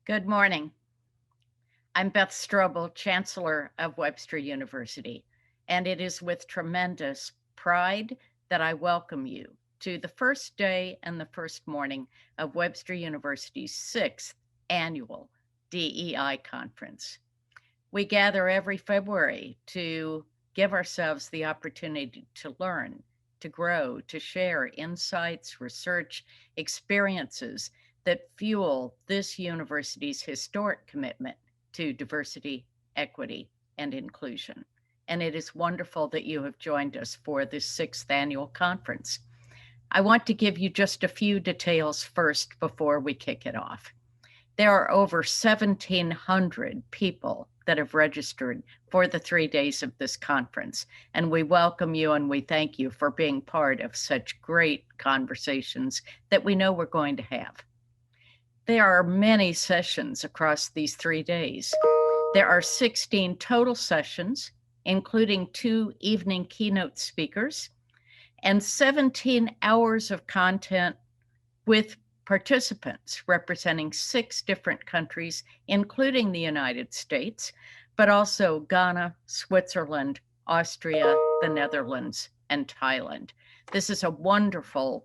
Good morning. I'm Beth Strobel, Chancellor of Webster University, and it is with tremendous pride that I welcome you to the first day and the first morning of Webster University's 6th annual DEI conference. We gather every February to give ourselves the opportunity to learn, to grow, to share insights, research, experiences that fuel this university's historic commitment to diversity, equity, and inclusion. And it is wonderful that you have joined us for this 6th annual conference. I want to give you just a few details first before we kick it off. There are over 1,700 people that have registered for the 3 days of this conference, and we welcome you and we thank you for being part of such great conversations that we know we're going to have. There are many sessions across these 3 days. There are 16 total sessions, including 2 evening keynote speakers, and 17 hours of content with participants representing 6 different countries, including the United States, but also Ghana, Switzerland, Austria, the Netherlands, and Thailand. This is a wonderful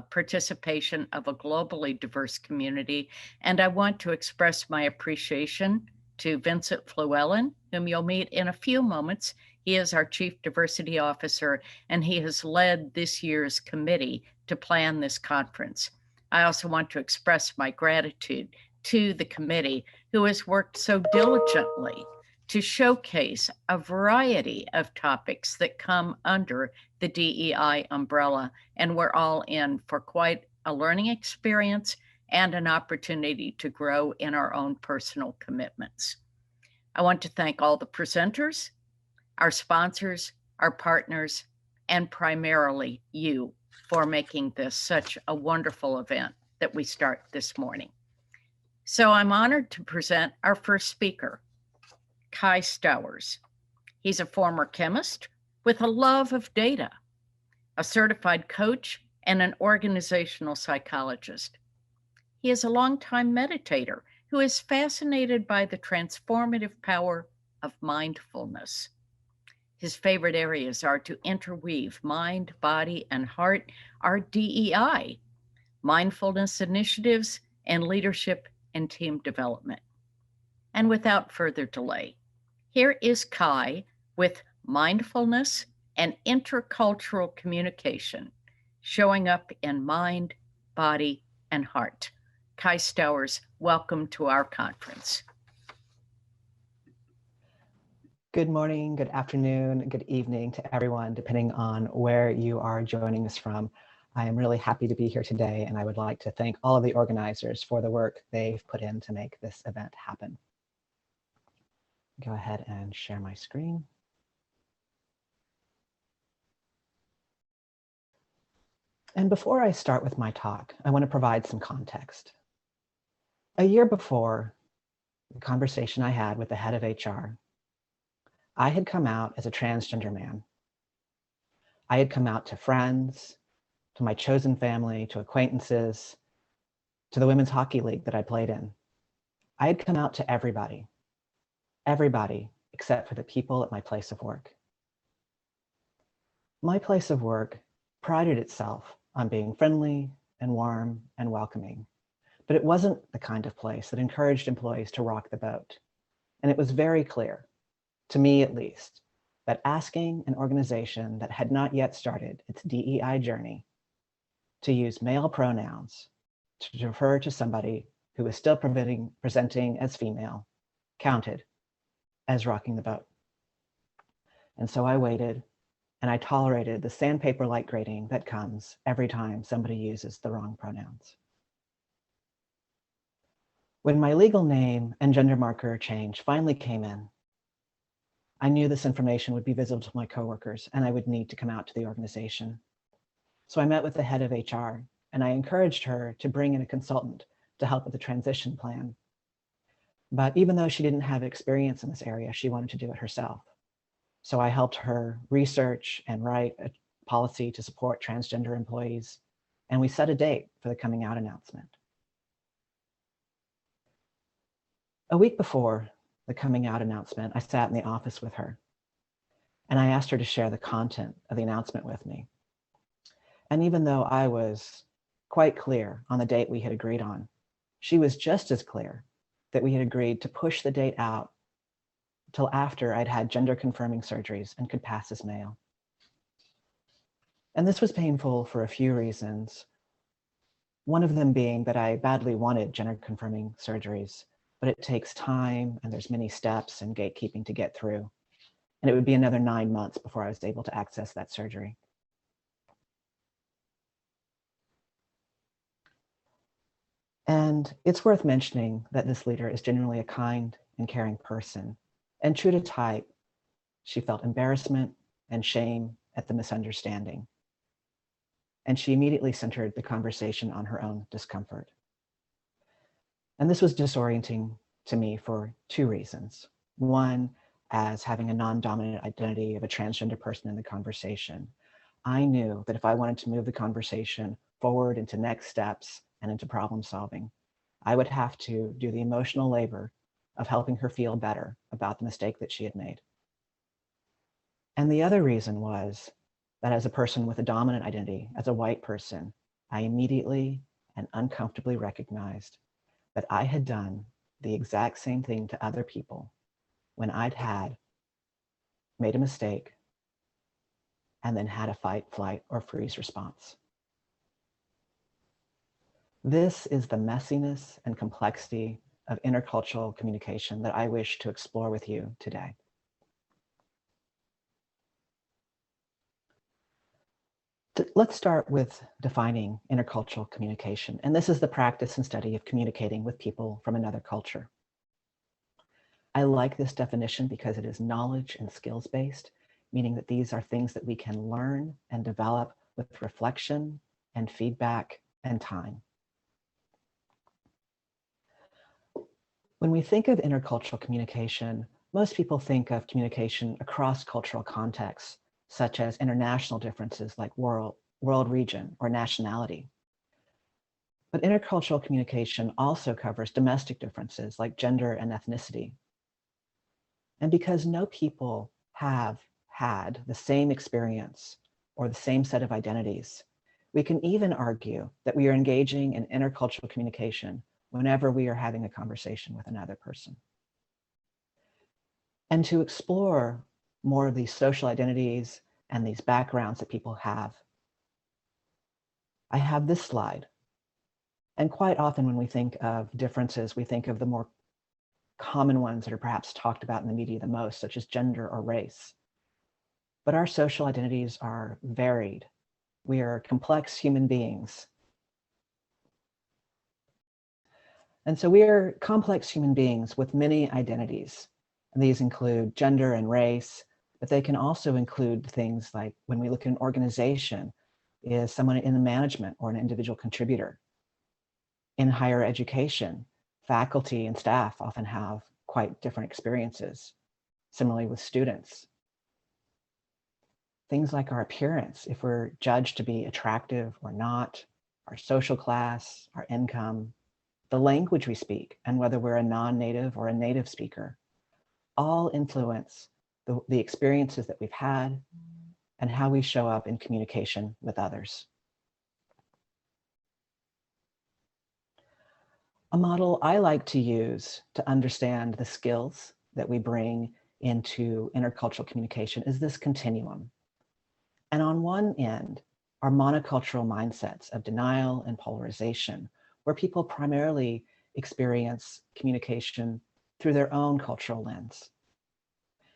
participation of a globally diverse community, and I want to express my appreciation to Vincent Fluellen, whom you'll meet in a few moments. He is our Chief Diversity Officer, and he has led this year's committee to plan this conference. I also want to express my gratitude to the committee who has worked so diligently to showcase a variety of topics that come under the DEI umbrella, and we're all in for quite a learning experience and an opportunity to grow in our own personal commitments. I want to thank all the presenters, our sponsors, our partners, and primarily you for making this such a wonderful event that we start this morning. So I'm honored to present our first speaker, Kai Stowers. He's a former chemist with a love of data, a certified coach, and an organizational psychologist. He is a longtime meditator who is fascinated by the transformative power of mindfulness. His favorite areas are to interweave mind, body, and heart, our DEI, mindfulness initiatives, and leadership and team development. And without further delay, here is Kai with mindfulness and intercultural communication, showing up in mind, body, and heart. Kai Stowers, welcome to our conference. Good morning, good afternoon, good evening to everyone, depending on where you are joining us from. I am really happy to be here today, and I would like to thank all of the organizers for the work they've put in to make this event happen. Go ahead and share my screen. And before I start with my talk, I want to provide some context. A year before the conversation I had with the head of HR, I had come out as a transgender man. I had come out to friends, to my chosen family, to acquaintances, to the women's hockey league that I played in. I had come out to everybody except for the people at my place of work. My place of work prided itself on being friendly and warm and welcoming, but it wasn't the kind of place that encouraged employees to rock the boat. And it was very clear, to me at least, that asking an organization that had not yet started its DEI journey to use male pronouns to refer to somebody who was still presenting as female counted as rocking the boat. And so I waited, and I tolerated the sandpaper-like grating that comes every time somebody uses the wrong pronouns. When my legal name and gender marker change finally came in, I knew this information would be visible to my coworkers and I would need to come out to the organization. So I met with the head of HR and I encouraged her to bring in a consultant to help with the transition plan. But even though she didn't have experience in this area, she wanted to do it herself. So I helped her research and write a policy to support transgender employees, and we set a date for the coming out announcement. A week before the coming out announcement, I sat in the office with her and I asked her to share the content of the announcement with me. And even though I was quite clear on the date we had agreed on, she was just as clear that we had agreed to push the date out till after I'd had gender confirming surgeries and could pass as male. And this was painful for a few reasons. One of them being that I badly wanted gender confirming surgeries, but it takes time and there's many steps and gatekeeping to get through. And it would be another 9 months before I was able to access that surgery. And it's worth mentioning that this leader is genuinely a kind and caring person. And true to type, she felt embarrassment and shame at the misunderstanding. And she immediately centered the conversation on her own discomfort. And this was disorienting to me for two reasons. One, as having a non-dominant identity of a transgender person in the conversation, I knew that if I wanted to move the conversation forward into next steps and into problem solving, I would have to do the emotional labor of helping her feel better about the mistake that she had made. And the other reason was that as a person with a dominant identity, as a white person, I immediately and uncomfortably recognized that I had done the exact same thing to other people when I'd made a mistake and then had a fight, flight, or freeze response. This is the messiness and complexity of intercultural communication that I wish to explore with you today. Let's start with defining intercultural communication. And this is the practice and study of communicating with people from another culture. I like this definition because it is knowledge and skills-based, meaning that these are things that we can learn and develop with reflection and feedback and time. When we think of intercultural communication, most people think of communication across cultural contexts, such as international differences like world, region, or nationality. But intercultural communication also covers domestic differences like gender and ethnicity. And because no people have had the same experience or the same set of identities, we can even argue that we are engaging in intercultural communication whenever we are having a conversation with another person. And to explore more of these social identities and these backgrounds that people have, I have this slide. And quite often when we think of differences, we think of the more common ones that are perhaps talked about in the media the most, such as gender or race. But our social identities are varied. We are complex human beings. And so we are complex human beings with many identities. And these include gender and race, but they can also include things like when we look at an organization, is someone in management or an individual contributor? In higher education, faculty and staff often have quite different experiences. Similarly with students. Things like our appearance, if we're judged to be attractive or not, our social class, our income, the language we speak, and whether we're a non-native or a native speaker, all influence the experiences that we've had and how we show up in communication with others. A model I like to use to understand the skills that we bring into intercultural communication is this continuum. And on one end are monocultural mindsets of denial and polarization, where people primarily experience communication through their own cultural lens.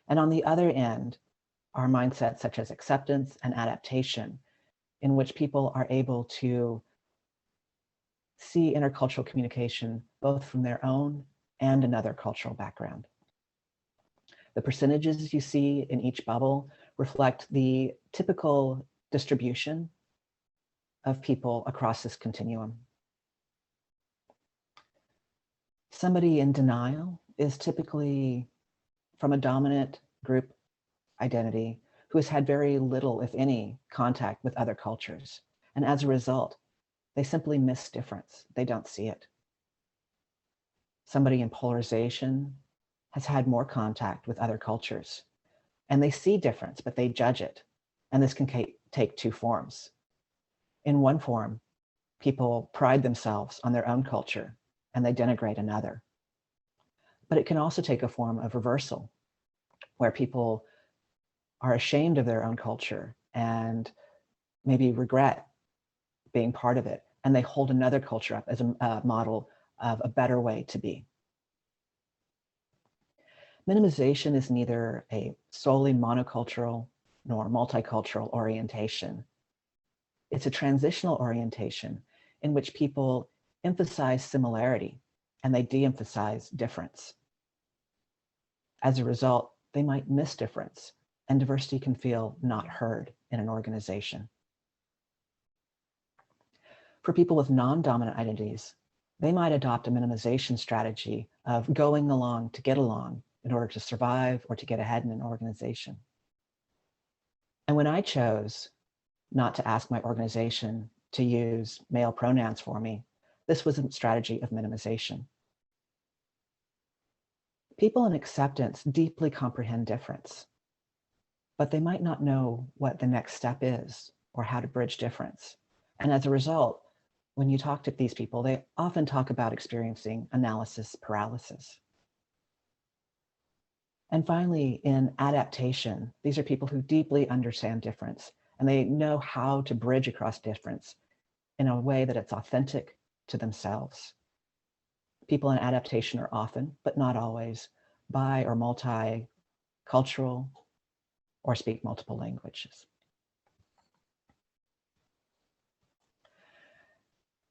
And on the other end are mindsets such as acceptance and adaptation, in which people are able to see intercultural communication both from their own and another cultural background. The percentages you see in each bubble reflect the typical distribution of people across this continuum. Somebody in denial is typically from a dominant group identity who has had very little, if any, contact with other cultures. And as a result, they simply miss difference. They don't see it. Somebody in polarization has had more contact with other cultures, and they see difference, but they judge it. And this can take two forms. In one form, people pride themselves on their own culture and they denigrate another. But it can also take a form of reversal, where people are ashamed of their own culture and maybe regret being part of it, and they hold another culture up as a model of a better way to be. Minimization is neither a solely monocultural nor multicultural orientation. It's a transitional orientation in which people emphasize similarity and they de-emphasize difference. As a result, they might miss difference, and diversity can feel not heard in an organization. For people with non-dominant identities, they might adopt a minimization strategy of going along to get along in order to survive or to get ahead in an organization. And when I chose not to ask my organization to use male pronouns for me, this was a strategy of minimization. People in acceptance deeply comprehend difference, but they might not know what the next step is or how to bridge difference. And as a result, when you talk to these people, they often talk about experiencing analysis paralysis. And finally, in adaptation, these are people who deeply understand difference and they know how to bridge across difference in a way that it's authentic to themselves. People in adaptation are often, but not always, bi or multicultural or speak multiple languages.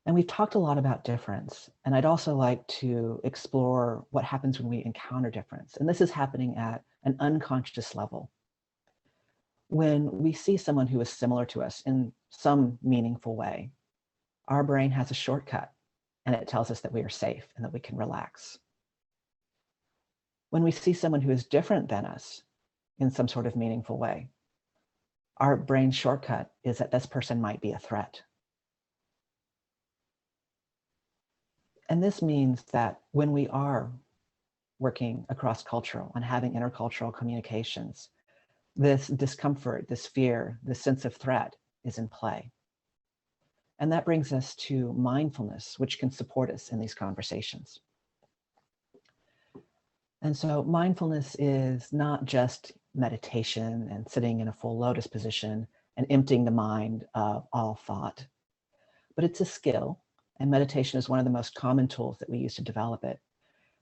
And we've talked a lot about difference, and I'd also like to explore what happens when we encounter difference. And this is happening at an unconscious level. When we see someone who is similar to us in some meaningful way, our brain has a shortcut and it tells us that we are safe and that we can relax. When we see someone who is different than us in some sort of meaningful way, our brain shortcut is that this person might be a threat. And this means that when we are working across cultural and having intercultural communications, this discomfort, this fear, this sense of threat is in play. And that brings us to mindfulness, which can support us in these conversations. And so mindfulness is not just meditation and sitting in a full lotus position and emptying the mind of all thought, but it's a skill. And meditation is one of the most common tools that we use to develop it.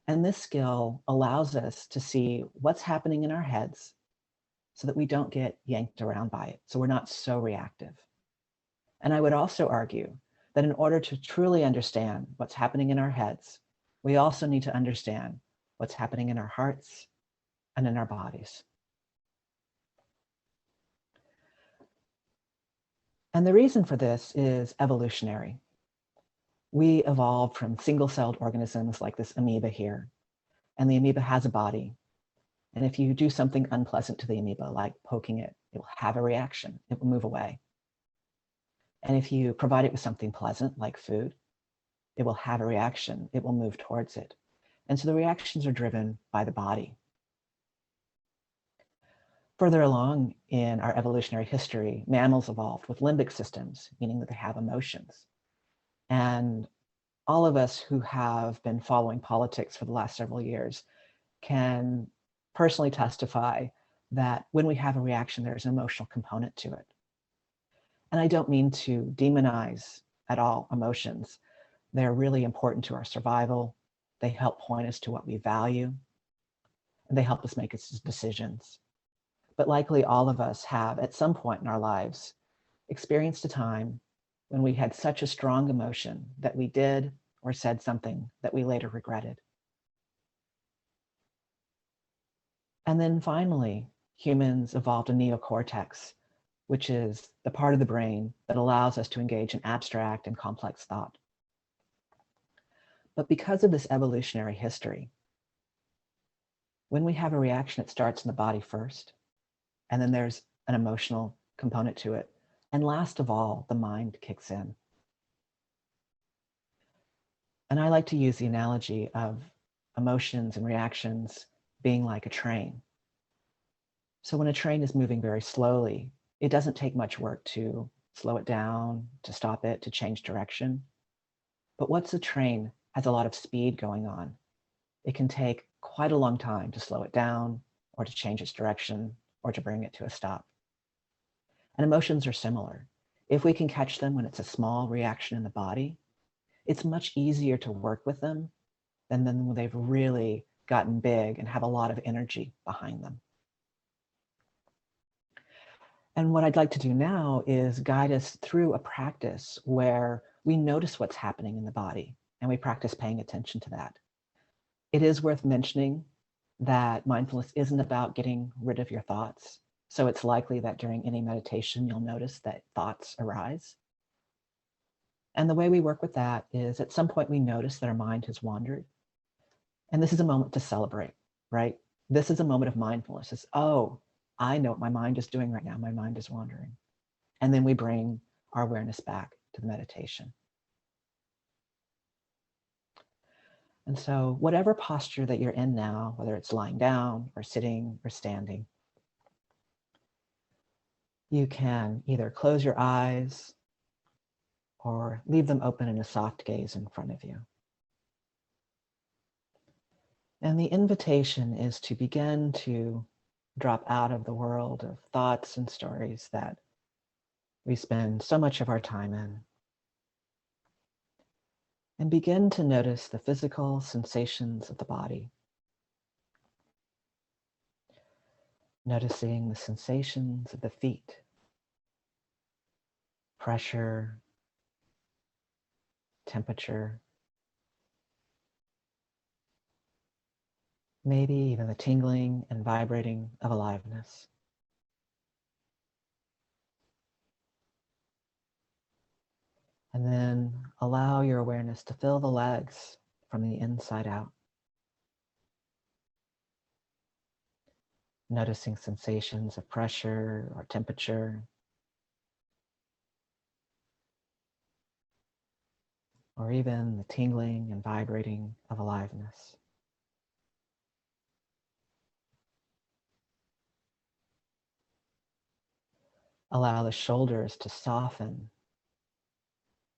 And this skill allows us to see what's happening in our heads so that we don't get yanked around by it. So we're not so reactive. And I would also argue that in order to truly understand what's happening in our heads, we also need to understand what's happening in our hearts and in our bodies. And the reason for this is evolutionary. We evolved from single-celled organisms like this amoeba here, and the amoeba has a body. And if you do something unpleasant to the amoeba, like poking it, it will have a reaction, it will move away. And if you provide it with something pleasant, like food, it will have a reaction, it will move towards it. And so the reactions are driven by the body. Further along in our evolutionary history, mammals evolved with limbic systems, meaning that they have emotions. And all of us who have been following politics for the last several years can personally testify that when we have a reaction, there's an emotional component to it. And I don't mean to demonize at all emotions. They're really important to our survival. They help point us to what we value, and they help us make decisions. But likely all of us have, at some point in our lives, experienced a time when we had such a strong emotion that we did or said something that we later regretted. And then finally, humans evolved a neocortex, which is the part of the brain that allows us to engage in abstract and complex thought. But because of this evolutionary history, when we have a reaction, it starts in the body first, and then there's an emotional component to it. And last of all, the mind kicks in. And I like to use the analogy of emotions and reactions being like a train. So when a train is moving very slowly, it doesn't take much work to slow it down, to stop it, to change direction. But once a train has a lot of speed going on, it can take quite a long time to slow it down or to change its direction or to bring it to a stop. And emotions are similar. If we can catch them when it's a small reaction in the body, it's much easier to work with them than when they've really gotten big and have a lot of energy behind them. And what I'd like to do now is guide us through a practice where we notice what's happening in the body and we practice paying attention to that. It is worth mentioning that mindfulness isn't about getting rid of your thoughts. So it's likely that during any meditation, you'll notice that thoughts arise. And the way we work with that is at some point we notice that our mind has wandered. And this is a moment to celebrate, right? This is a moment of mindfulness. It's, oh, I know what my mind is doing right now. My mind is wandering. And then we bring our awareness back to the meditation. And so whatever posture that you're in now, whether it's lying down or sitting or standing, you can either close your eyes or leave them open in a soft gaze in front of you. And the invitation is to begin to drop out of the world of thoughts and stories that we spend so much of our time in, and begin to notice the physical sensations of the body. Noticing the sensations of the feet, pressure, temperature, maybe even the tingling and vibrating of aliveness. And then allow your awareness to fill the legs from the inside out. Noticing sensations of pressure or temperature, or even the tingling and vibrating of aliveness. Allow the shoulders to soften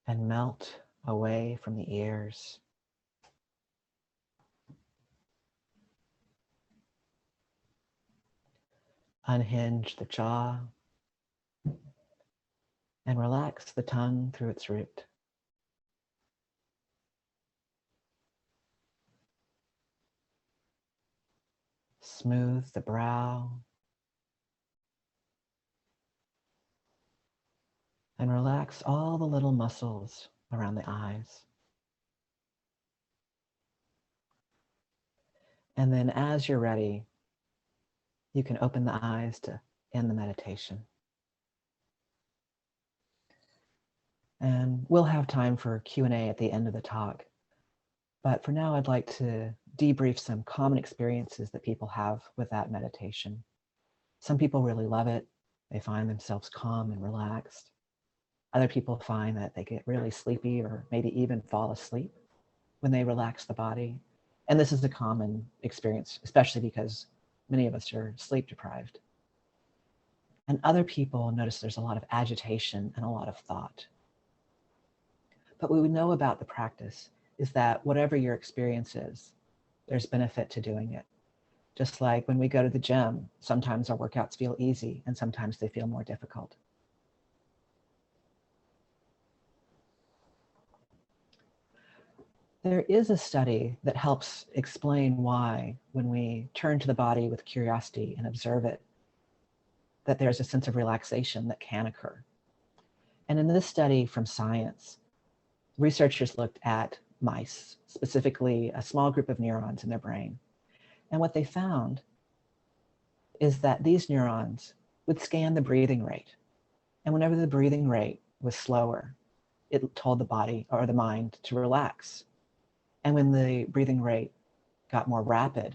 and melt away from the ears. Unhinge the jaw and relax the tongue through its root. Smooth the brow and relax all the little muscles around the eyes. And then as you're ready, you can open the eyes to end the meditation. And we'll have time for Q&A at the end of the talk. But for now, I'd like to debrief some common experiences that people have with that meditation. Some people really love it. They find themselves calm and relaxed. Other people find that they get really sleepy or maybe even fall asleep when they relax the body. And this is a common experience, especially because many of us are sleep deprived. And other people notice there's a lot of agitation and a lot of thought. But what we know about the practice is that whatever your experience is, there's benefit to doing it. Just like when we go to the gym, sometimes our workouts feel easy and sometimes they feel more difficult. There is a study that helps explain why, when we turn to the body with curiosity and observe it, that there's a sense of relaxation that can occur. And in this study from Science, researchers looked at mice, specifically a small group of neurons in their brain. And what they found is that these neurons would scan the breathing rate. And whenever the breathing rate was slower, it told the body or the mind to relax. And when the breathing rate got more rapid,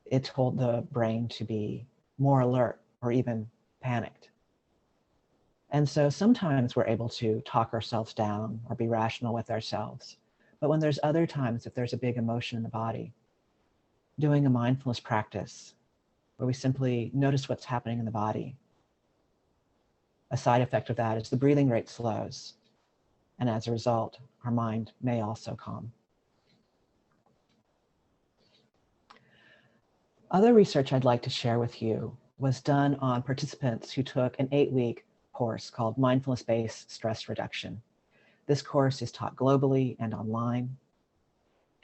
it told the brain to be more alert or even panicked. And so sometimes we're able to talk ourselves down or be rational with ourselves. But when there's other times, if there's a big emotion in the body, doing a mindfulness practice where we simply notice what's happening in the body. A side effect of that is the breathing rate slows, and as a result, our mind may also calm. Other research I'd like to share with you was done on participants who took an 8-week course called Mindfulness-Based Stress Reduction. This course is taught globally and online.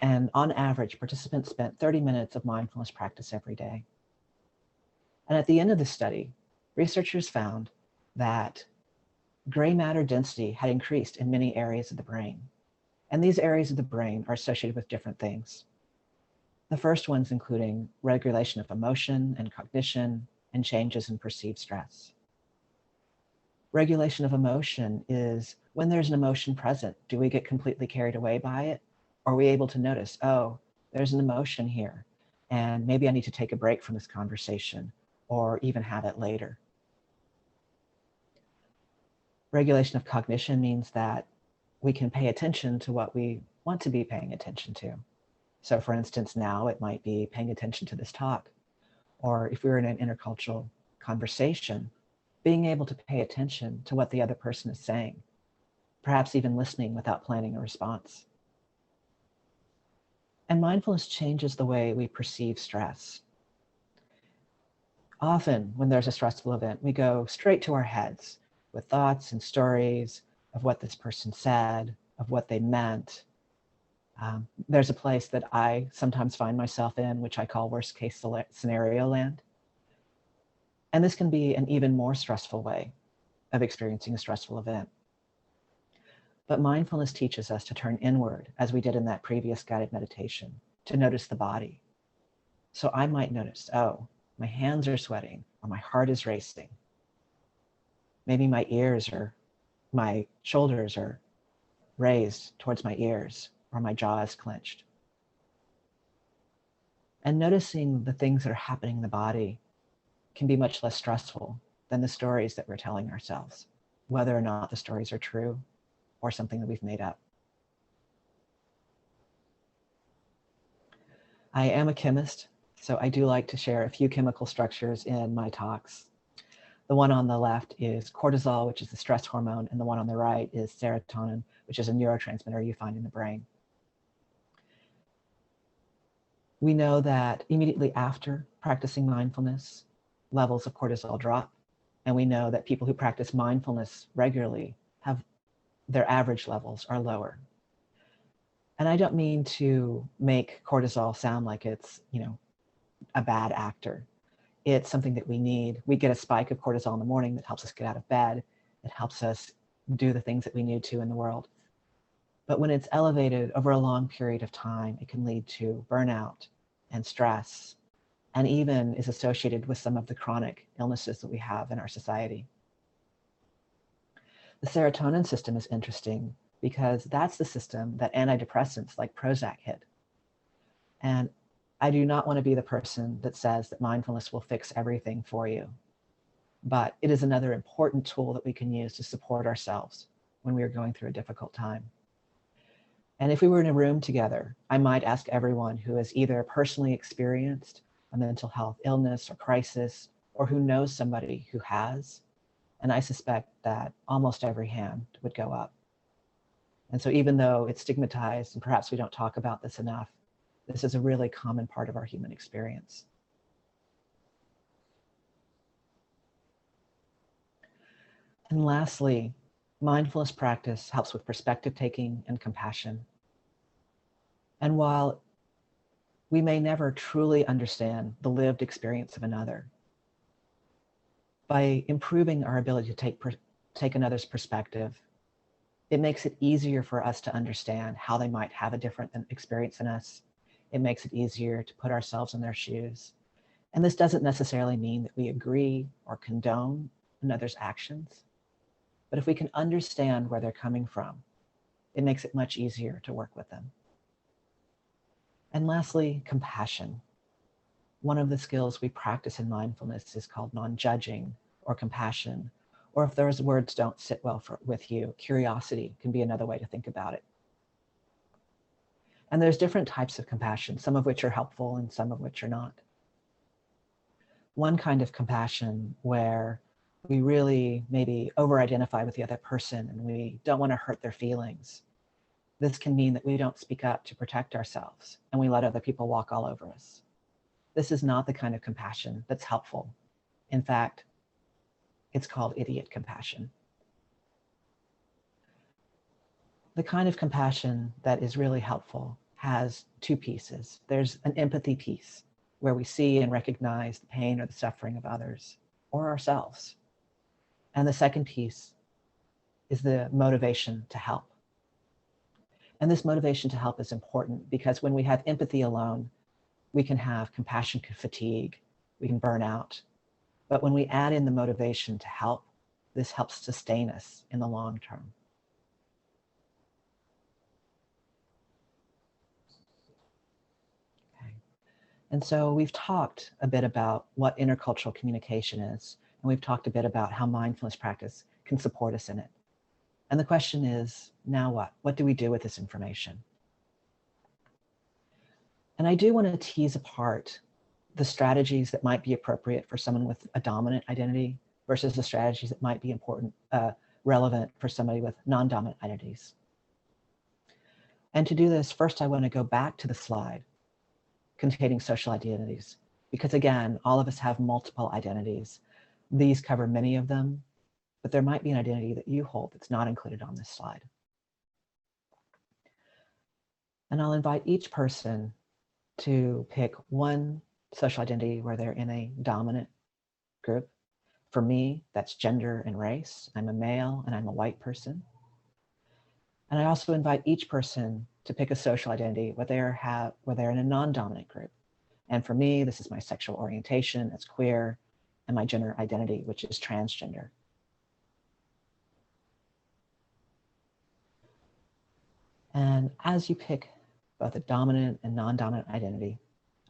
And on average, participants spent 30 minutes of mindfulness practice every day. And at the end of the study, researchers found that gray matter density had increased in many areas of the brain. And these areas of the brain are associated with different things. The first ones including regulation of emotion and cognition and changes in perceived stress. Regulation of emotion is when there's an emotion present, do we get completely carried away by it? Or are we able to notice, oh, there's an emotion here, and maybe I need to take a break from this conversation or even have it later. Regulation of cognition means that we can pay attention to what we want to be paying attention to. So for instance, now it might be paying attention to this talk, or if we were in an intercultural conversation, being able to pay attention to what the other person is saying, perhaps even listening without planning a response. And mindfulness changes the way we perceive stress. Often when there's a stressful event, we go straight to our heads with thoughts and stories of what this person said, of what they meant. There's a place that I sometimes find myself in, which I call worst case scenario land. And this can be an even more stressful way of experiencing a stressful event. But mindfulness teaches us to turn inward, as we did in that previous guided meditation, to notice the body. So I might notice, oh, my hands are sweating, or my heart is racing. Maybe my ears or my shoulders are raised towards my ears, or my jaw is clenched. And noticing the things that are happening in the body can be much less stressful than the stories that we're telling ourselves, whether or not the stories are true or something that we've made up. I am a chemist, so I do like to share a few chemical structures in my talks. The one on the left is cortisol, which is the stress hormone, and the one on the right is serotonin, which is a neurotransmitter you find in the brain. We know that immediately after practicing mindfulness, levels of cortisol drop. And we know that people who practice mindfulness regularly have their average levels are lower. And I don't mean to make cortisol sound like it's, a bad actor. It's something that we need. We get a spike of cortisol in the morning that helps us get out of bed. It helps us do the things that we need to in the world. But when it's elevated over a long period of time, it can lead to burnout and stress, and even is associated with some of the chronic illnesses that we have in our society. The serotonin system is interesting because that's the system that antidepressants like Prozac hit. And I do not want to be the person that says that mindfulness will fix everything for you, but it is another important tool that we can use to support ourselves when we are going through a difficult time. And if we were in a room together, I might ask everyone who has either personally experienced a mental health illness or crisis, or who knows somebody who has, and I suspect that almost every hand would go up. And so even though it's stigmatized and perhaps we don't talk about this enough, this is a really common part of our human experience. And lastly, mindfulness practice helps with perspective taking and compassion. And while we may never truly understand the lived experience of another, by improving our ability to take another's perspective, it makes it easier for us to understand how they might have a different experience than us. It makes it easier to put ourselves in their shoes. And this doesn't necessarily mean that we agree or condone another's actions, but if we can understand where they're coming from, it makes it much easier to work with them. And lastly, compassion. One of the skills we practice in mindfulness is called non-judging or compassion, or if those words don't sit well with you, curiosity can be another way to think about it. And there's different types of compassion, some of which are helpful and some of which are not. One kind of compassion where we really maybe over-identify with the other person and we don't want to hurt their feelings. This can mean that we don't speak up to protect ourselves and we let other people walk all over us. This is not the kind of compassion that's helpful. In fact, it's called idiot compassion. The kind of compassion that is really helpful has two pieces. There's an empathy piece where we see and recognize the pain or the suffering of others or ourselves. And the second piece is the motivation to help. And this motivation to help is important because when we have empathy alone, we can have compassion fatigue, we can burn out. But when we add in the motivation to help, this helps sustain us in the long term. Okay. And so we've talked a bit about what intercultural communication is, and we've talked a bit about how mindfulness practice can support us in it. And the question is, now what? What do we do with this information? And I do want to tease apart the strategies that might be appropriate for someone with a dominant identity versus the strategies that might be relevant for somebody with non-dominant identities. And to do this, first I want to go back to the slide containing social identities, because again, all of us have multiple identities. These cover many of them, but there might be an identity that you hold that's not included on this slide. And I'll invite each person to pick one social identity where they're in a dominant group. For me, that's gender and race. I'm a male and I'm a white person. And I also invite each person to pick a social identity where they're in a non-dominant group. And for me, this is my sexual orientation, that's queer, and my gender identity, which is transgender. And as you pick both a dominant and non-dominant identity,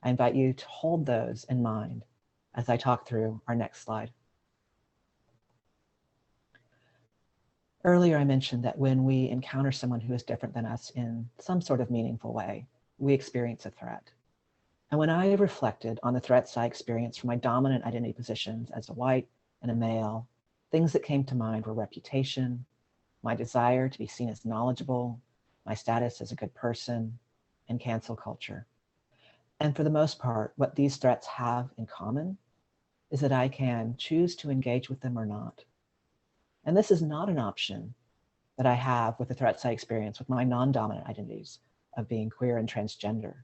I invite you to hold those in mind as I talk through our next slide. Earlier, I mentioned that when we encounter someone who is different than us in some sort of meaningful way, we experience a threat. And when I reflected on the threats I experienced from my dominant identity positions as a white and a male, things that came to mind were reputation, my desire to be seen as knowledgeable, my status as a good person, and cancel culture. And for the most part, what these threats have in common is that I can choose to engage with them or not. And this is not an option that I have with the threats I experience with my non-dominant identities of being queer and transgender.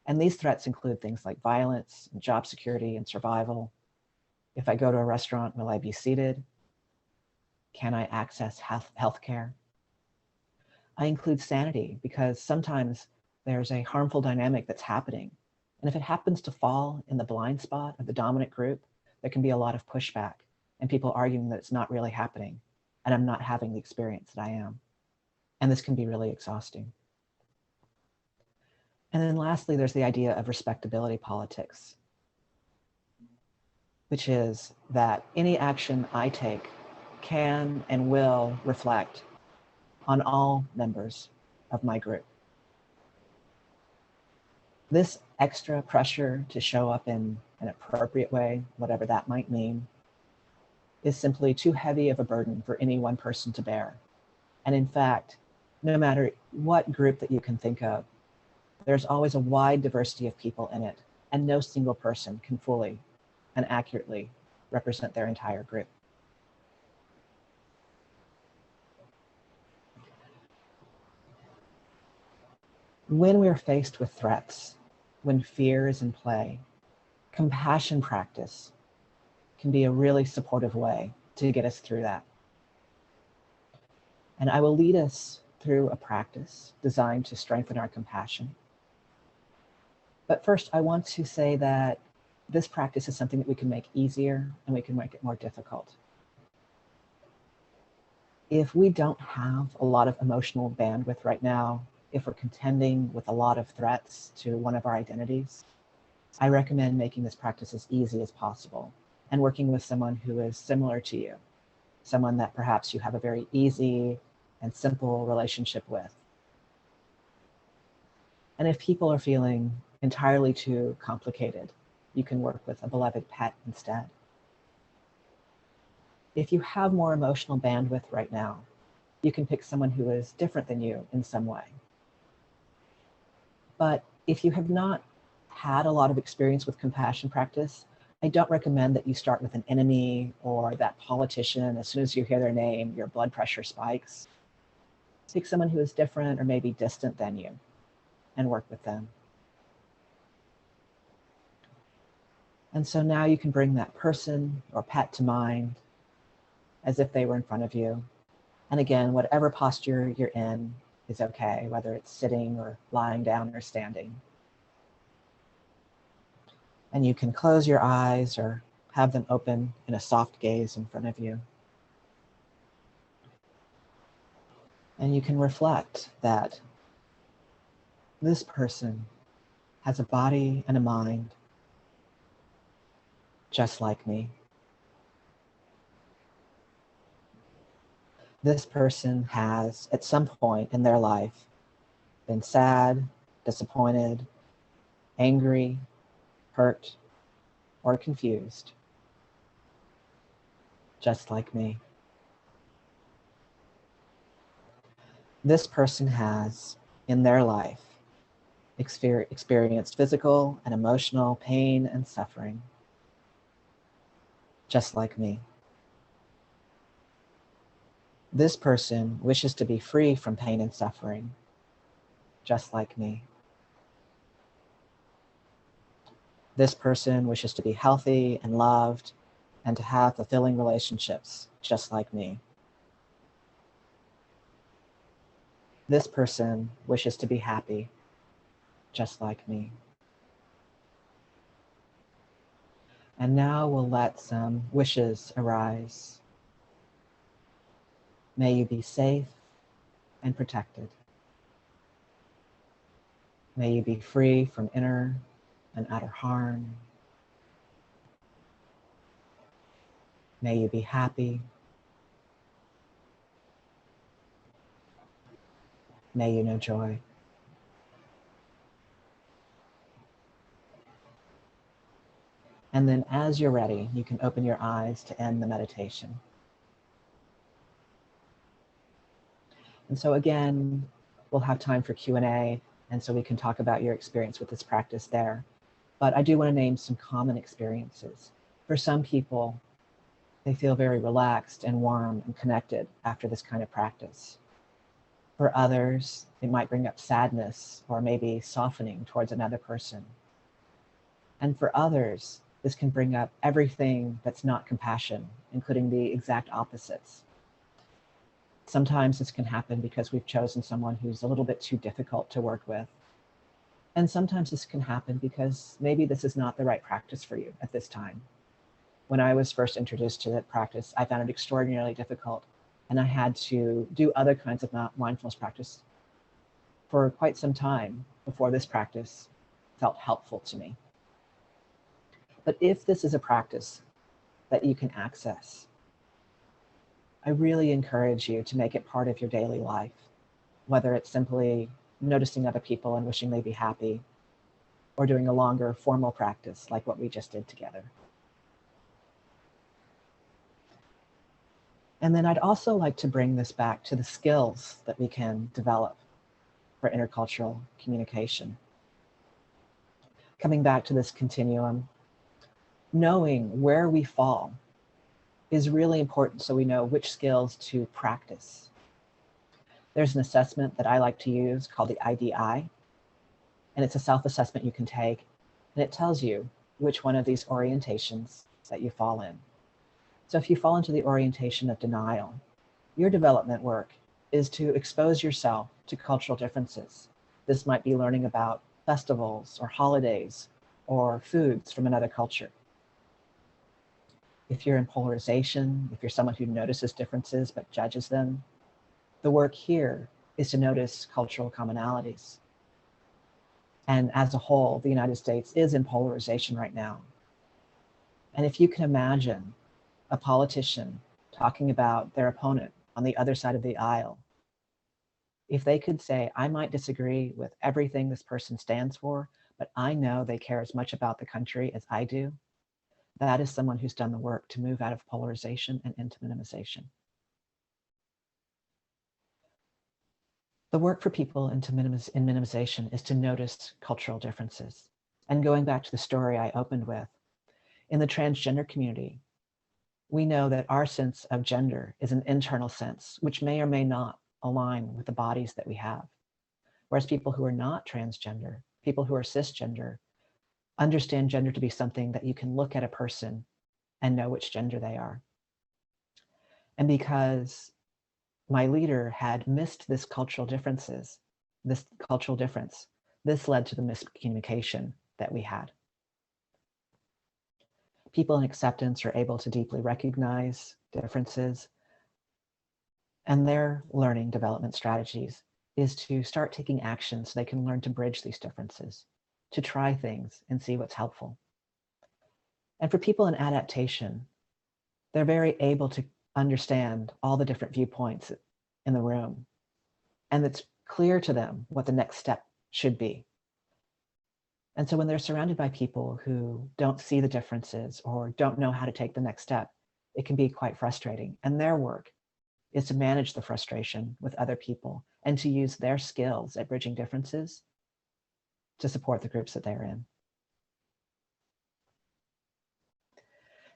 And these threats include things like violence, and job security, and survival. If I go to a restaurant, will I be seated? Can I access health care? I include sanity because sometimes there's a harmful dynamic that's happening. And if it happens to fall in the blind spot of the dominant group, there can be a lot of pushback and people arguing that it's not really happening and I'm not having the experience that I am. And this can be really exhausting. And then lastly, there's the idea of respectability politics, which is that any action I take can and will reflect on all members of my group. This extra pressure to show up in an appropriate way, whatever that might mean, is simply too heavy of a burden for any one person to bear. And in fact, no matter what group that you can think of, there's always a wide diversity of people in it, and no single person can fully and accurately represent their entire group. When we're faced with threats, when fear is in play, compassion practice can be a really supportive way to get us through that. And I will lead us through a practice designed to strengthen our compassion. But first, I want to say that this practice is something that we can make easier and we can make it more difficult. If we don't have a lot of emotional bandwidth right now, if we're contending with a lot of threats to one of our identities, I recommend making this practice as easy as possible and working with someone who is similar to you, someone that perhaps you have a very easy and simple relationship with. And if people are feeling entirely too complicated, you can work with a beloved pet instead. If you have more emotional bandwidth right now, you can pick someone who is different than you in some way. But if you have not had a lot of experience with compassion practice, I don't recommend that you start with an enemy or that politician. As soon as you hear their name, your blood pressure spikes. Pick someone who is different or maybe distant than you and work with them. And so now you can bring that person or pet to mind as if they were in front of you. And again, whatever posture you're in is okay, whether it's sitting or lying down or standing. And you can close your eyes or have them open in a soft gaze in front of you. And you can reflect that this person has a body and a mind just like me. This person has, at some point in their life, been sad, disappointed, angry, hurt, or confused, just like me. This person has, in their life, experienced physical and emotional pain and suffering, just like me. This person wishes to be free from pain and suffering, just like me. This person wishes to be healthy and loved and to have fulfilling relationships, just like me. This person wishes to be happy, just like me. And now we'll let some wishes arise. May you be safe and protected. May you be free from inner and outer harm. May you be happy. May you know joy. And then as you're ready, you can open your eyes to end the meditation. And so again, we'll have time for Q&A, and so we can talk about your experience with this practice there. But I do want to name some common experiences. For some people, they feel very relaxed and warm and connected after this kind of practice. For others, it might bring up sadness or maybe softening towards another person. And for others, this can bring up everything that's not compassion, including the exact opposites. Sometimes this can happen because we've chosen someone who's a little bit too difficult to work with. And sometimes this can happen because maybe this is not the right practice for you at this time. When I was first introduced to that practice, I found it extraordinarily difficult, and I had to do other kinds of mindfulness practice for quite some time before this practice felt helpful to me. But if this is a practice that you can access, I really encourage you to make it part of your daily life, whether it's simply noticing other people and wishing they'd be happy, or doing a longer formal practice like what we just did together. And then I'd also like to bring this back to the skills that we can develop for intercultural communication. Coming back to this continuum, knowing where we fall is really important so we know which skills to practice. There's an assessment that I like to use called the IDI, and it's a self-assessment you can take, and it tells you which one of these orientations that you fall in. So if you fall into the orientation of denial, your development work is to expose yourself to cultural differences. This might be learning about festivals or holidays or foods from another culture. If you're in polarization, if you're someone who notices differences but judges them, the work here is to notice cultural commonalities. And as a whole, the United States is in polarization right now. And if you can imagine a politician talking about their opponent on the other side of the aisle, if they could say, I might disagree with everything this person stands for, but I know they care as much about the country as I do, that is someone who's done the work to move out of polarization and into minimization. The work for people in minimization is to notice cultural differences. And going back to the story I opened with, in the transgender community, we know that our sense of gender is an internal sense, which may or may not align with the bodies that we have. Whereas people who are not transgender, people who are cisgender, understand gender to be something that you can look at a person and know which gender they are. And because my leader had missed this cultural difference, this led to the miscommunication that we had. People in acceptance are able to deeply recognize differences, and their learning development strategies is to start taking action so they can learn to bridge these differences, to try things and see what's helpful. And for people in adaptation, they're very able to understand all the different viewpoints in the room, and it's clear to them what the next step should be. And so when they're surrounded by people who don't see the differences or don't know how to take the next step, it can be quite frustrating. And their work is to manage the frustration with other people and to use their skills at bridging differences to support the groups that they're in.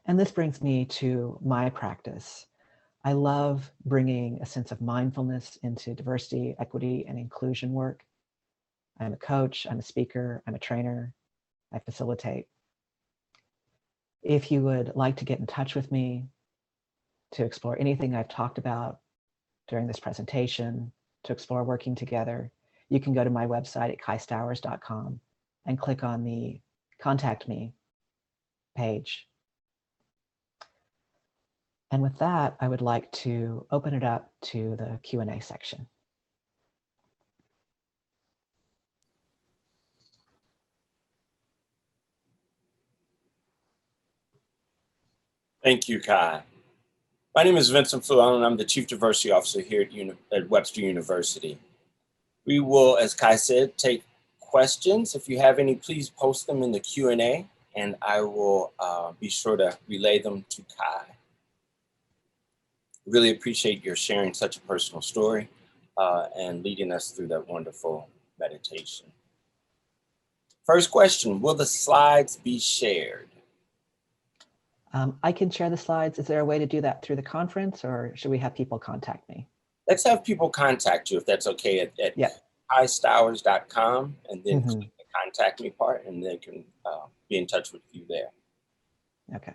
And this brings me to my practice. I love bringing a sense of mindfulness into diversity, equity, and inclusion work. I'm a coach, I'm a speaker, I'm a trainer, I facilitate. If you would like to get in touch with me to explore anything I've talked about during this presentation, to explore working together, you can go to my website at kaistowers.com and click on the Contact Me page. And with that, I would like to open it up to the Q&A section. Thank you, Kai. My name is Vincent Fluellen, and I'm the Chief Diversity Officer here at Webster University. We will, as Kai said, take questions. If you have any, please post them in the Q&A, and I will be sure to relay them to Kai. Really appreciate your sharing such a personal story and leading us through that wonderful meditation. First question, will the slides be shared? I can share the slides. Is there a way to do that through the conference, or should we have people contact me? Let's have people contact you, if that's okay, at kaistowers.com, and then click the contact me part, and they can be in touch with you there. Okay.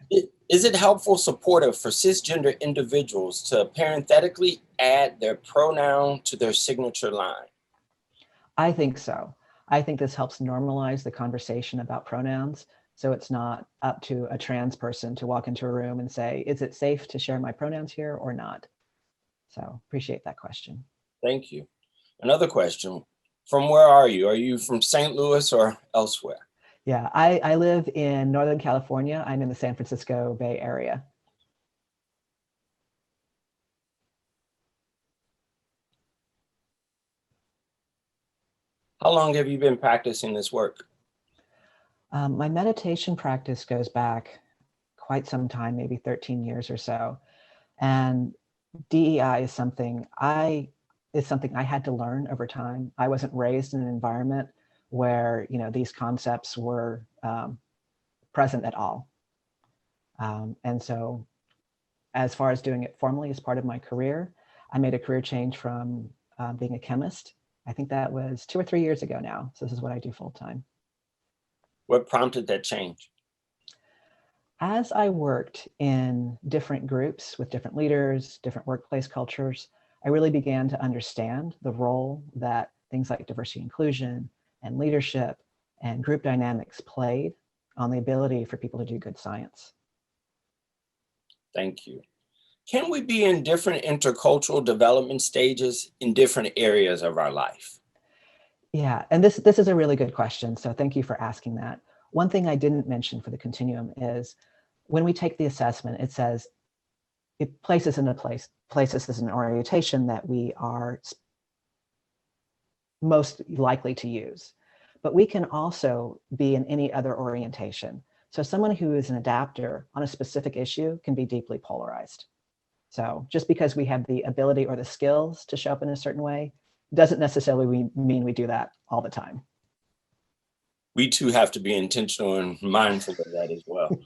Is it helpful, supportive for cisgender individuals to parenthetically add their pronoun to their signature line? I think so. I think this helps normalize the conversation about pronouns. So it's not up to a trans person to walk into a room and say, is it safe to share my pronouns here or not? So appreciate that question. Thank you. Another question, from where are you? Are you from St. Louis or elsewhere? Yeah, I live in Northern California. I'm in the San Francisco Bay Area. How long have you been practicing this work? My meditation practice goes back quite some time, maybe 13 years or so. And DEI is something I had to learn over time. I wasn't raised in an environment where these concepts were present at all. And so as far as doing it formally as part of my career, I made a career change from being a chemist. I think that was 2 or 3 years ago now. So this is what I do full time. What prompted that change? As I worked in different groups with different leaders, different workplace cultures, I really began to understand the role that things like diversity inclusion and leadership and group dynamics played on the ability for people to do good science. Thank you. Can we be in different intercultural development stages in different areas of our life? Yeah, and this is a really good question. So thank you for asking that. One thing I didn't mention for the continuum is when we take the assessment, it says it places us in an orientation that we are most likely to use. But we can also be in any other orientation. So someone who is an adapter on a specific issue can be deeply polarized. So just because we have the ability or the skills to show up in a certain way doesn't necessarily mean we do that all the time. We too have to be intentional and mindful of that as well.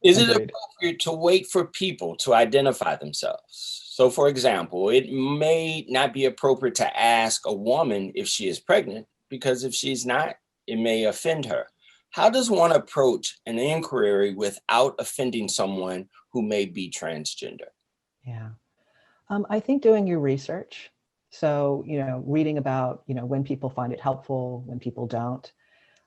Is it appropriate to wait for people to identify themselves? So for example, it may not be appropriate to ask a woman if she is pregnant, because if she's not, it may offend her. How does one approach an inquiry without offending someone who may be transgender? Yeah, I think doing your research. So, reading about, when people find it helpful, when people don't.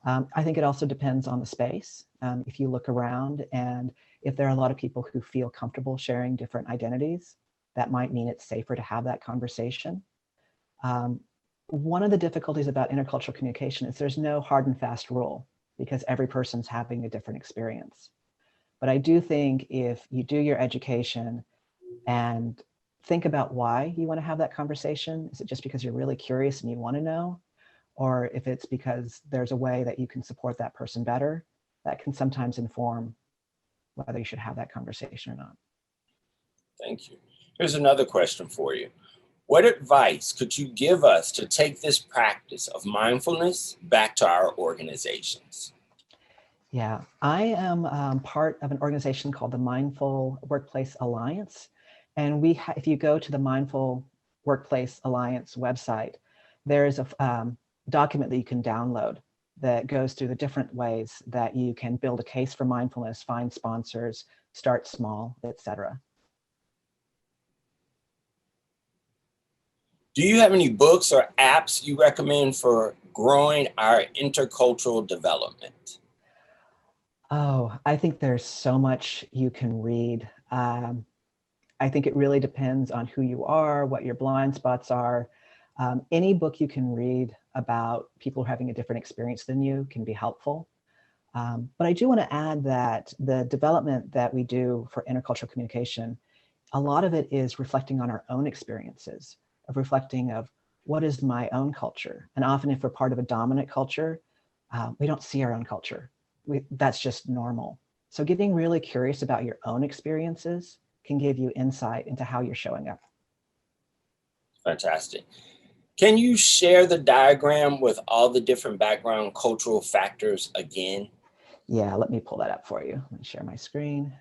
I think it also depends on the space. If you look around and if there are a lot of people who feel comfortable sharing different identities, that might mean it's safer to have that conversation. One of the difficulties about intercultural communication is there's no hard and fast rule because every person's having a different experience. But I do think if you do your education and think about why you want to have that conversation, is it just because you're really curious and you want to know? Or if it's because there's a way that you can support that person better, that can sometimes inform whether you should have that conversation or not. Thank you. Here's another question for you. What advice could you give us to take this practice of mindfulness back to our organizations? Yeah, I am part of an organization called the Mindful Workplace Alliance. And if you go to the Mindful Workplace Alliance website, there's a document that you can download that goes through the different ways that you can build a case for mindfulness, find sponsors, start small, etc. Do you have any books or apps you recommend for growing our intercultural development? Oh, I think there's so much you can read. I think it really depends on who you are, what your blind spots are. Any book you can read about people having a different experience than you can be helpful. But I do want to add that the development that we do for intercultural communication, a lot of it is reflecting on our own experiences, of reflecting of what is my own culture. And often if we're part of a dominant culture, we don't see our own culture. That's just normal. So getting really curious about your own experiences can give you insight into how you're showing up. Fantastic. Can you share the diagram with all the different background cultural factors again? Yeah, let me pull that up for you. Let me share my screen.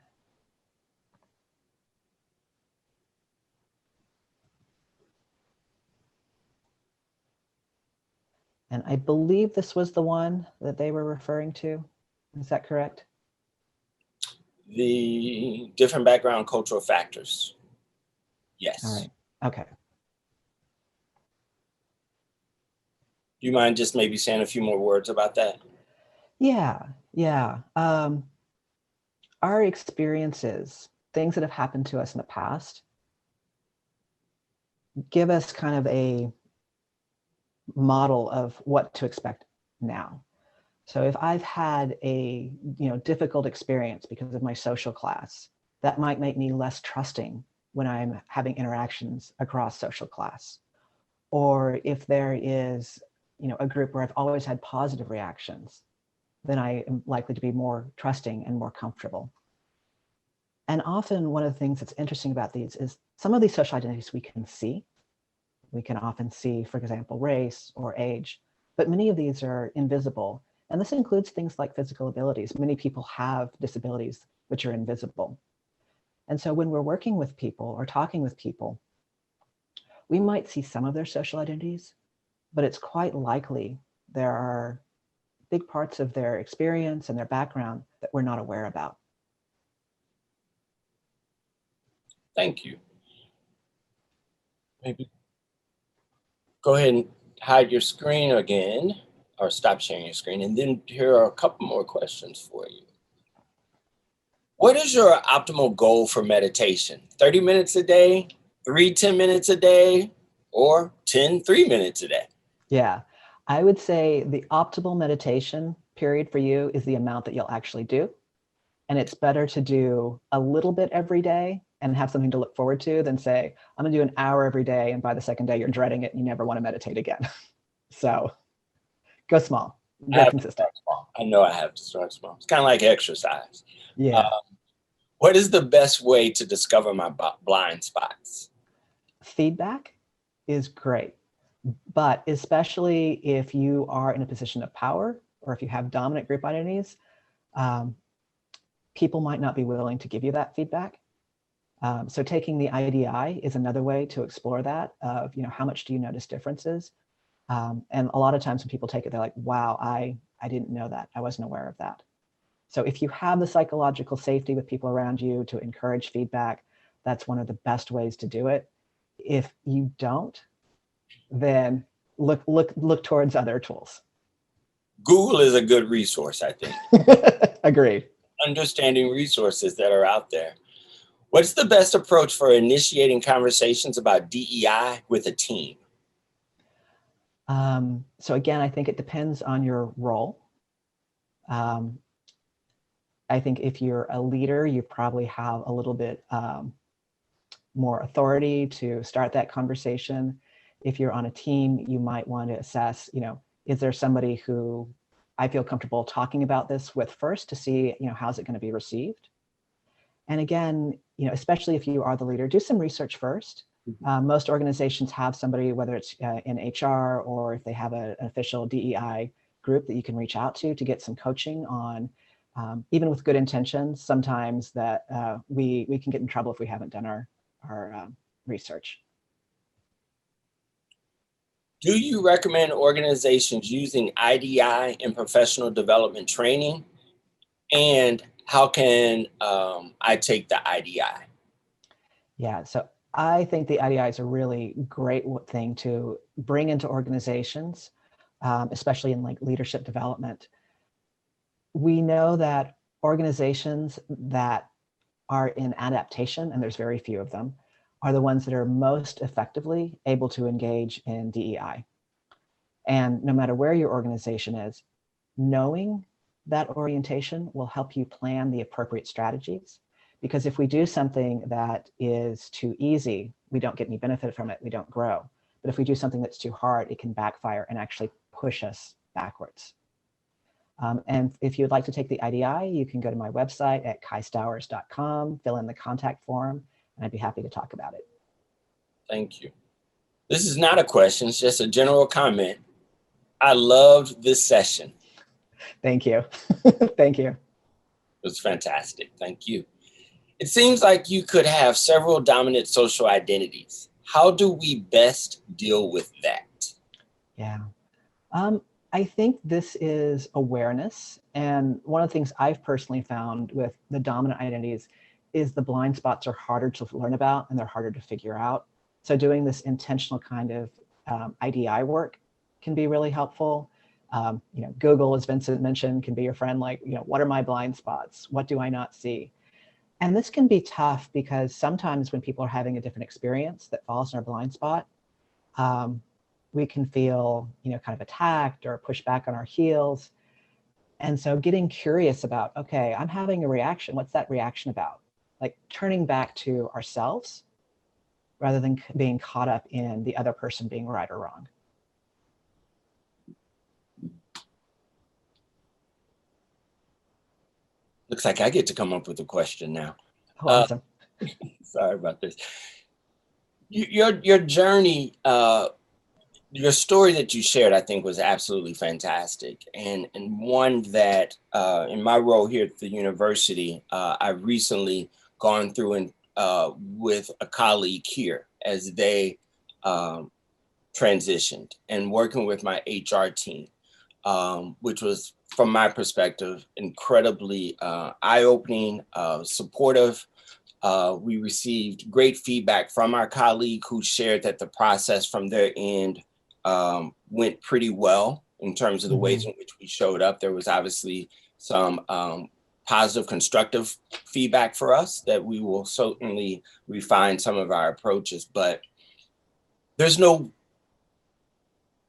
And I believe this was the one that they were referring to. Is that correct? The different background cultural factors. Yes. All right. Okay. Do you mind just maybe saying a few more words about that? Yeah. Our experiences, things that have happened to us in the past, give us kind of a model of what to expect now. So if I've had a difficult experience because of my social class, that might make me less trusting when I'm having interactions across social class. Or if there is a group where I've always had positive reactions, then I am likely to be more trusting and more comfortable. And often one of the things that's interesting about these is some of these social identities we can see. We can often see, for example, race or age, but many of these are invisible. And this includes things like physical abilities. Many people have disabilities which are invisible. And so when we're working with people or talking with people, we might see some of their social identities, but it's quite likely there are big parts of their experience and their background that we're not aware about. Thank you. Maybe go ahead and hide your screen again, or stop sharing your screen. And then here are a couple more questions for you. What is your optimal goal for meditation? 30 minutes a day, 10 minutes a day, or 3 minutes a day? Yeah, I would say the optimal meditation period for you is the amount that you'll actually do. And it's better to do a little bit every day and have something to look forward to than say, I'm gonna do an hour every day, and by the second day you're dreading it and you never want to meditate again. So go small, I go have to consistent. start small. I know I have to start small. It's kind of like exercise. Yeah. What is the best way to discover my blind spots? Feedback is great, but especially if you are in a position of power or if you have dominant group identities, people might not be willing to give you that feedback. So taking the IDI is another way to explore that of, how much do you notice differences? And a lot of times when people take it, they're like, wow, I didn't know that. I wasn't aware of that. So if you have the psychological safety with people around you to encourage feedback, that's one of the best ways to do it. If you don't, then look towards other tools. Google is a good resource, I think. Agreed. Understanding resources that are out there. What's the best approach for initiating conversations about DEI with a team? So again, I think it depends on your role. I think if you're a leader, you probably have a little bit more authority to start that conversation. If you're on a team, you might want to assess, is there somebody who I feel comfortable talking about this with first to see, how's it going to be received? And again, especially if you are the leader, do some research first. Most organizations have somebody, whether it's in HR or if they have an official DEI group that you can reach out to get some coaching on, even with good intentions, sometimes that we can get in trouble if we haven't done our research. Do you recommend organizations using IDI in professional development training? And how can I take the IDI? Yeah, so I think the IDI is a really great thing to bring into organizations, especially in like leadership development. We know that organizations that are in adaptation, and there's very few of them, are the ones that are most effectively able to engage in DEI. And no matter where your organization is, knowing that orientation will help you plan the appropriate strategies. Because if we do something that is too easy, we don't get any benefit from it, we don't grow. But if we do something that's too hard, it can backfire and actually push us backwards. And if you'd like to take the IDI, you can go to my website at kaistowers.com, fill in the contact form, and I'd be happy to talk about it. Thank you. This is not a question, it's just a general comment. I loved this session. Thank you. Thank you. It was fantastic. Thank you. It seems like you could have several dominant social identities. How do we best deal with that? Yeah. I think this is awareness. And one of the things I've personally found with the dominant identities is the blind spots are harder to learn about and they're harder to figure out. So doing this intentional kind of IDI work can be really helpful. Google, as Vincent mentioned, can be your friend. Like, what are my blind spots? What do I not see? And this can be tough because sometimes when people are having a different experience that falls in our blind spot, we can feel, kind of attacked or pushed back on our heels. And so getting curious about, okay, I'm having a reaction. What's that reaction about? Like turning back to ourselves rather than being caught up in the other person being right or wrong. Looks like I get to come up with a question now. Oh, awesome. Sorry about this. Your journey, your story that you shared, I think was absolutely fantastic. And one that in my role here at the university, I've recently gone through and with a colleague here as they transitioned and working with my HR team, which was, from my perspective, incredibly eye-opening, supportive. We received great feedback from our colleague who shared that the process from their end went pretty well in terms of the ways in which we showed up. There was obviously some positive, constructive feedback for us that we will certainly refine some of our approaches, but there's no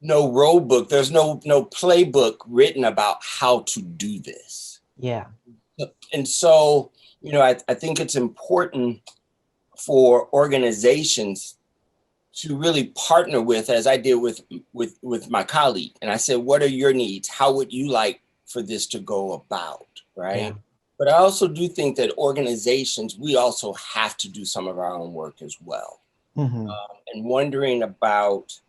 rule book, there's no playbook written about how to do this. Yeah. And so, I think it's important for organizations to really partner with, as I did with my colleague. And I said, what are your needs? How would you like for this to go about, right? Yeah. But I also do think that organizations, we also have to do some of our own work as well. Mm-hmm. And wondering about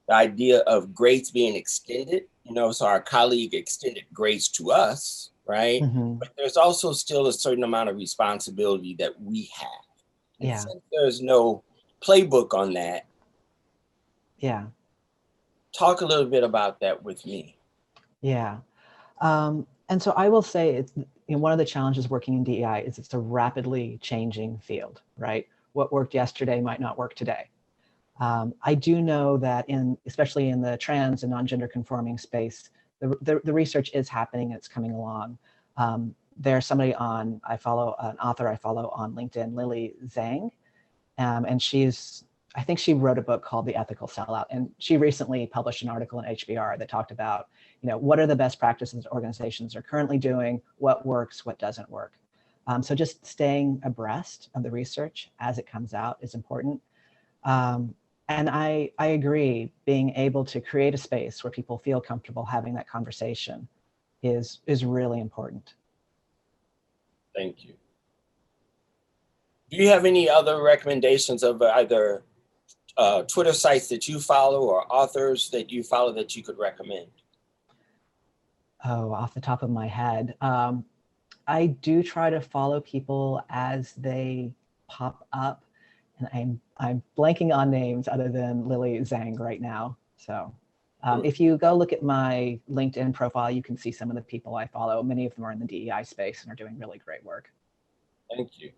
the idea of grace being extended, so our colleague extended grace to us, right? Mm-hmm. But there's also still a certain amount of responsibility that we have. And Yeah. since there's no playbook on that, Yeah. talk a little bit about that with me. Yeah. And so I will say it's, one of the challenges working in DEI is it's a rapidly changing field, right? What worked yesterday might not work today. I do know that especially in the trans and non-gender conforming space, the research is happening and it's coming along. There's somebody an author I follow on LinkedIn, Lily Zhang, and I think she wrote a book called The Ethical Sellout, and she recently published an article in HBR that talked about, what are the best practices organizations are currently doing, what works, what doesn't work. So just staying abreast of the research as it comes out is important. And I agree, being able to create a space where people feel comfortable having that conversation is really important. Thank you. Do you have any other recommendations of either Twitter sites that you follow or authors that you follow that you could recommend? Oh, off the top of my head. I do try to follow people as they pop up, and I'm blanking on names other than Lily Zhang right now. So if you go look at my LinkedIn profile, you can see some of the people I follow. Many of them are in the DEI space and are doing really great work. Thank you.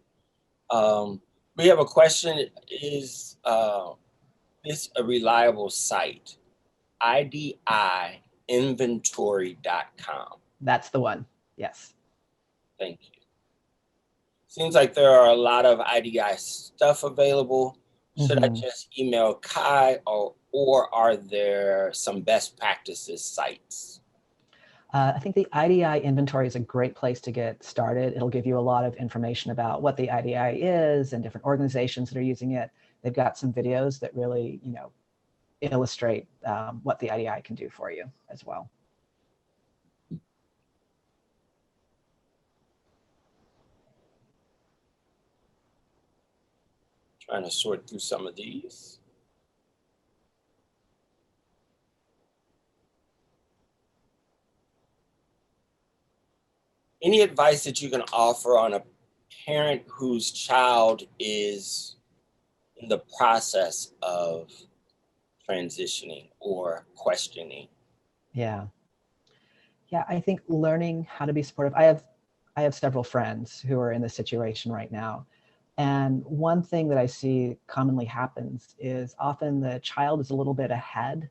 We have a question. Is this a reliable site? IDIinventory.com. That's the one. Yes. Thank you. Seems like there are a lot of IDI stuff available. Should I just email Kai, or are there some best practices sites? I think the IDI inventory is a great place to get started. It'll give you a lot of information about what the IDI is and different organizations that are using it. They've got some videos that really, illustrate what the IDI can do for you as well. Trying to sort through some of these. Any advice that you can offer on a parent whose child is in the process of transitioning or questioning? Yeah. Yeah, I think learning how to be supportive. I have several friends who are in this situation right now. And one thing that I see commonly happens is often the child is a little bit ahead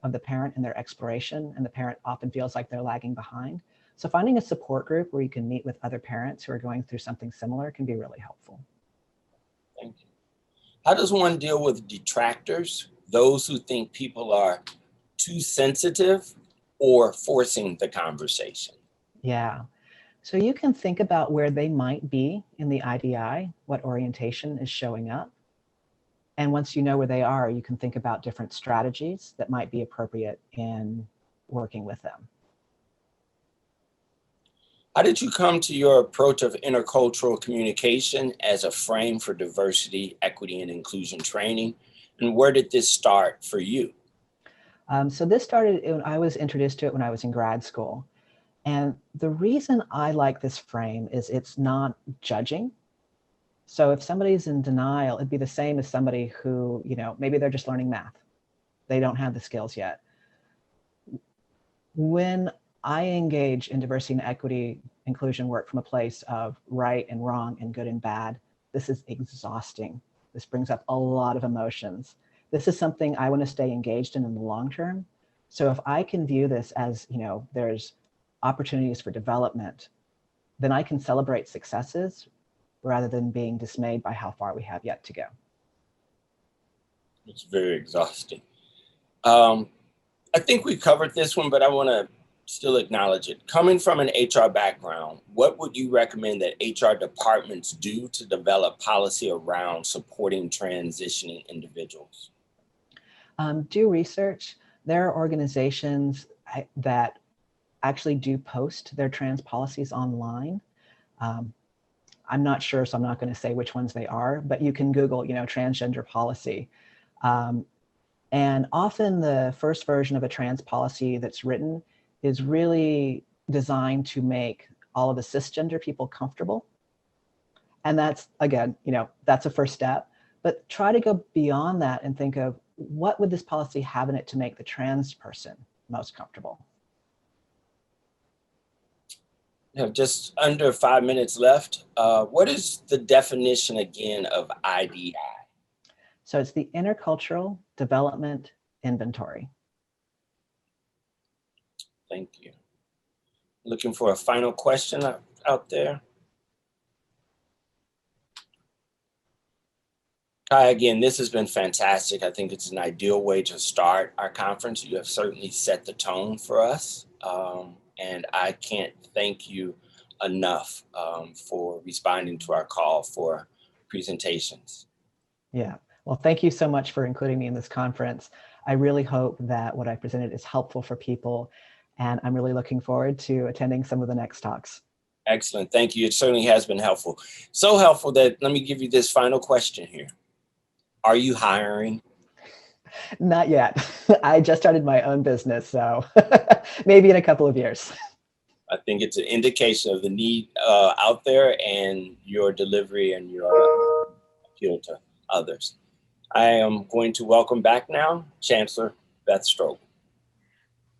of the parent in their exploration, and the parent often feels like they're lagging behind. So finding a support group where you can meet with other parents who are going through something similar can be really helpful. Thank you. How does one deal with detractors, those who think people are too sensitive or forcing the conversation? Yeah. So you can think about where they might be in the IDI, what orientation is showing up. And once you know where they are, you can think about different strategies that might be appropriate in working with them. How did you come to your approach of intercultural communication as a frame for diversity, equity, and inclusion training? And where did this start for you? So this started when I was introduced to it when I was in grad school. And the reason I like this frame is it's not judging. So if somebody's in denial, it'd be the same as somebody who, maybe they're just learning math. They don't have the skills yet. When I engage in diversity and equity inclusion work from a place of right and wrong and good and bad, this is exhausting. This brings up a lot of emotions. This is something I want to stay engaged in the long term. So if I can view this as, there's opportunities for development, then I can celebrate successes rather than being dismayed by how far we have yet to go. It's very exhausting. I think we covered this one, but I want to still acknowledge it. Coming from an HR background, what would you recommend that HR departments do to develop policy around supporting transitioning individuals? Do research. There are organizations that actually do post their trans policies online. I'm not sure, so I'm not going to say which ones they are, but you can Google, transgender policy. And often the first version of a trans policy that's written is really designed to make all of the cisgender people comfortable. And that's, again, that's a first step, but try to go beyond that and think of what would this policy have in it to make the trans person most comfortable. We have just under 5 minutes left. What is the definition again of IDI? So it's the Intercultural Development Inventory. Thank you. Looking for a final question out there? Kai, again, this has been fantastic. I think it's an ideal way to start our conference. You have certainly set the tone for us. And I can't thank you enough for responding to our call for presentations. Yeah, well, thank you so much for including me in this conference. I really hope that what I presented is helpful for people, and I'm really looking forward to attending some of the next talks. Excellent, thank you. It certainly has been helpful. So helpful that, let me give you this final question here. Are you hiring? Not yet. I just started my own business, so maybe in a couple of years. I think it's an indication of the need out there and your delivery and your appeal to others. I am going to welcome back now Chancellor Beth Strobel.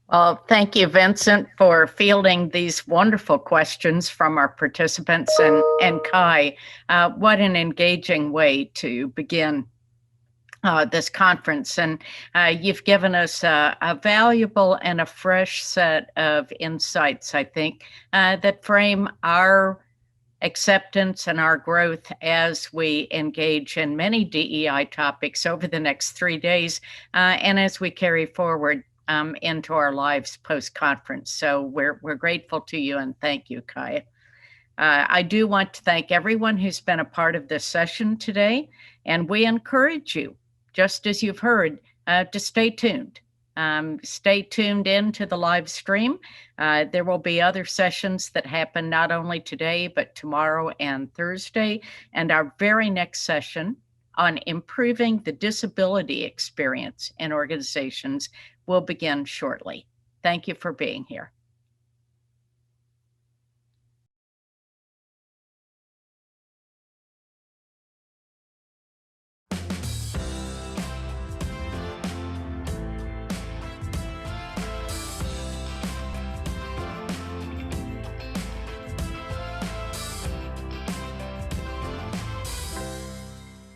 Well, thank you, Vincent, for fielding these wonderful questions from our participants. And Kai, what an engaging way to begin this conference. And you've given us a valuable and a fresh set of insights, I think, that frame our acceptance and our growth as we engage in many DEI topics over the next 3 days and as we carry forward into our lives post-conference. So we're grateful to you, and thank you, Kai. I do want to thank everyone who's been a part of this session today, and we encourage you, just as you've heard, to stay tuned. Stay tuned in to the live stream. There will be other sessions that happen not only today, but tomorrow and Thursday. And our very next session on improving the disability experience in organizations will begin shortly. Thank you for being here.